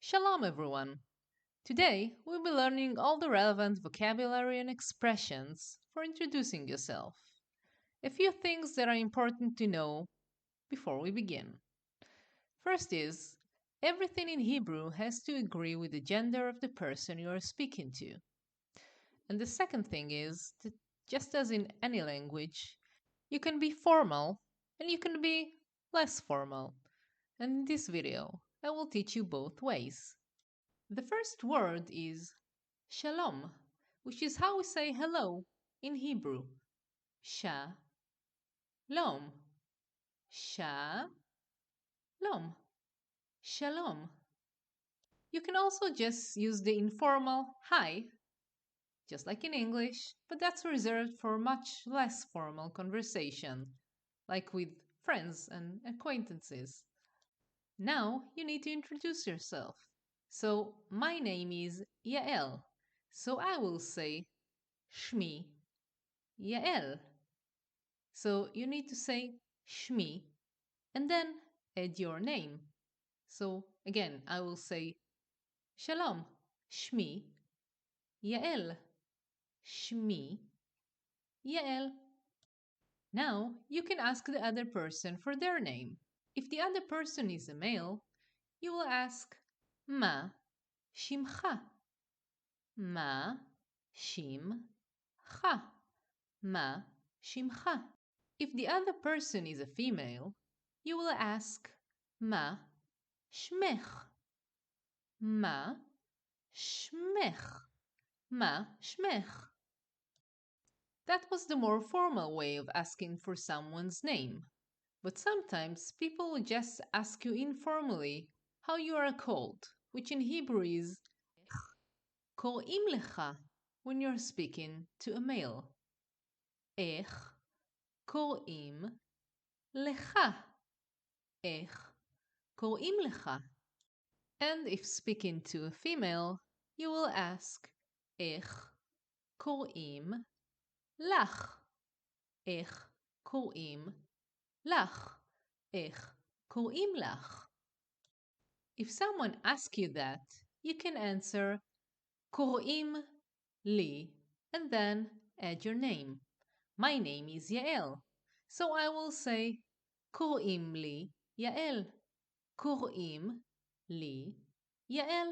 Shalom everyone! Today we'll be learning all the relevant vocabulary and expressions for introducing yourself. A few things that are important to know before we begin. First is, everything in Hebrew has to agree with the gender of the person you are speaking to. And the second thing is that just as in any language, you can be formal and you can be less formal. And in this video, I will teach you both ways. The first word is shalom, which is how we say hello in Hebrew. Shalom. Shalom. Shalom. You can also just use the informal hi, just like in English, but that's reserved for much less formal conversation, like with friends and acquaintances. Now you need to introduce yourself. So my name is Yael. So I will say Shmi Yael. So you need to say Shmi and then add your name. So again, I will say Shalom, Shmi Yael. Shmi Yael. Now you can ask the other person for their name. If the other person is a male, you will ask Ma Shimcha. Ma Shimcha. Ma Shimcha. If the other person is a female, you will ask Ma Shmech. Ma Shmech. Ma Shmech. That was the more formal way of asking for someone's name. But sometimes people will just ask you informally how you are called, which in Hebrew is קוראים לך when you're speaking to a male. איך קוראים לך? איך קוראים לך? And if speaking to a female, you will ask איך קוראים לך? איך קוראים לך? איך קוראים לך? If someone asks you that, you can answer קוראים לי and then add your name. My name is Yael, so I will say קוראים לי יעל. קוראים לי יעל,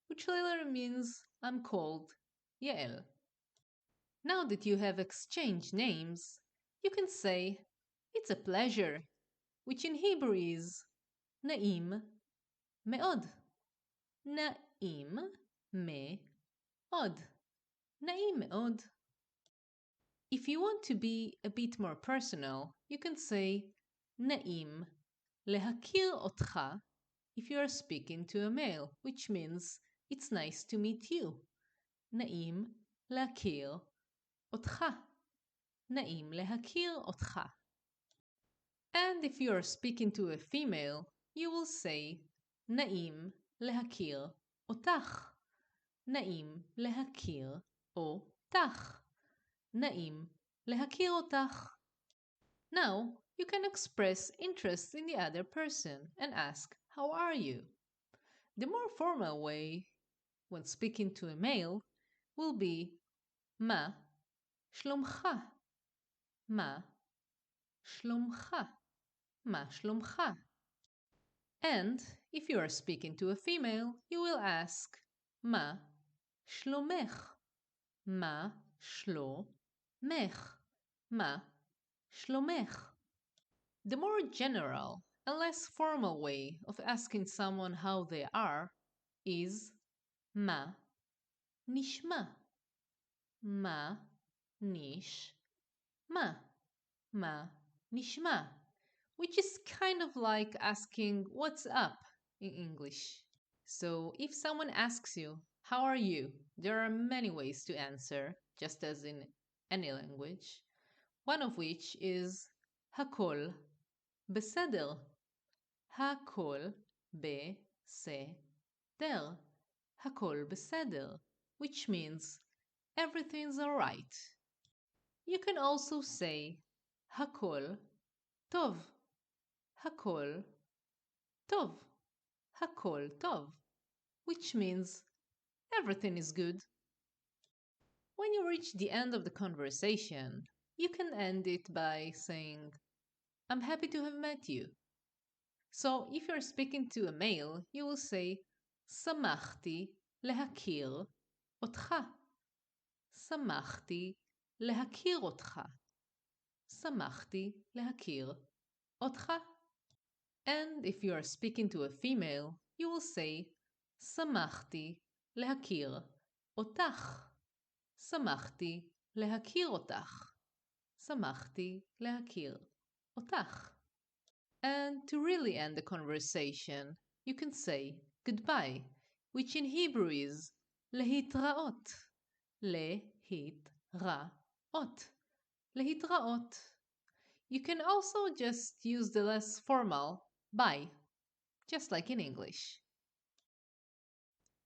which literally means I'm called Yael. Now that you have exchanged names, you can say it's a pleasure, which in Hebrew is נעים מאוד. נעים מאוד. נעים מאוד. If you want to be a bit more personal, you can say נעים להכיר אותך if you are speaking to a male, which means it's nice to meet you. נעים להכיר אותך. נעים להכיר אותך. And if you are speaking to a female, you will say נעים להכיר אותך. נעים להכיר אותך. נעים להכיר אותך. Now, you can express interest in the other person and ask, how are you? The more formal way, when speaking to a male, will be מה שלומך? מה שלומך? מה שלומך? And if you are speaking to a female, you will ask מה שלומך? מה שלומך? מה שלומך? The more general and less formal way of asking someone how they are is מה נשמע? מה נשמע? מה נשמע? Which is kind of like asking what's up in English. So if someone asks you, how are you? There are many ways to answer, just as in any language. One of which is הכל בסדר. הכל בסדר. הכל בסדר, which means everything's alright. You can also say הכל טוב. הכל טוב. הכל טוב. which means everything is good. When you reach the end of the conversation, you can end it by saying, I'm happy to have met you. So if you're speaking to a male, you will say, שמחתי להכיר אותך. שמחתי להכיר אותך. שמחתי להכיר אותך. And if you are speaking to a female, you will say, שמחתי להכיר אותך. שמחתי להכיר אותך. שמחתי להכיר אותך. And to really end the conversation, you can say goodbye, which in Hebrew is להתראות. להתראות. להתראות. You can also just use the less formal bye, just like in English.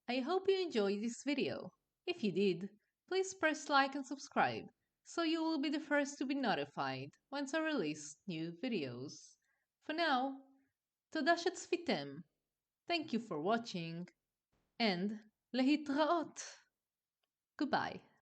I hope you enjoyed this video. If you did, please press like and subscribe, so you will be the first to be notified once I release new videos. For now, תודה שצפיתם. Thank you for watching, and להתראות. Goodbye.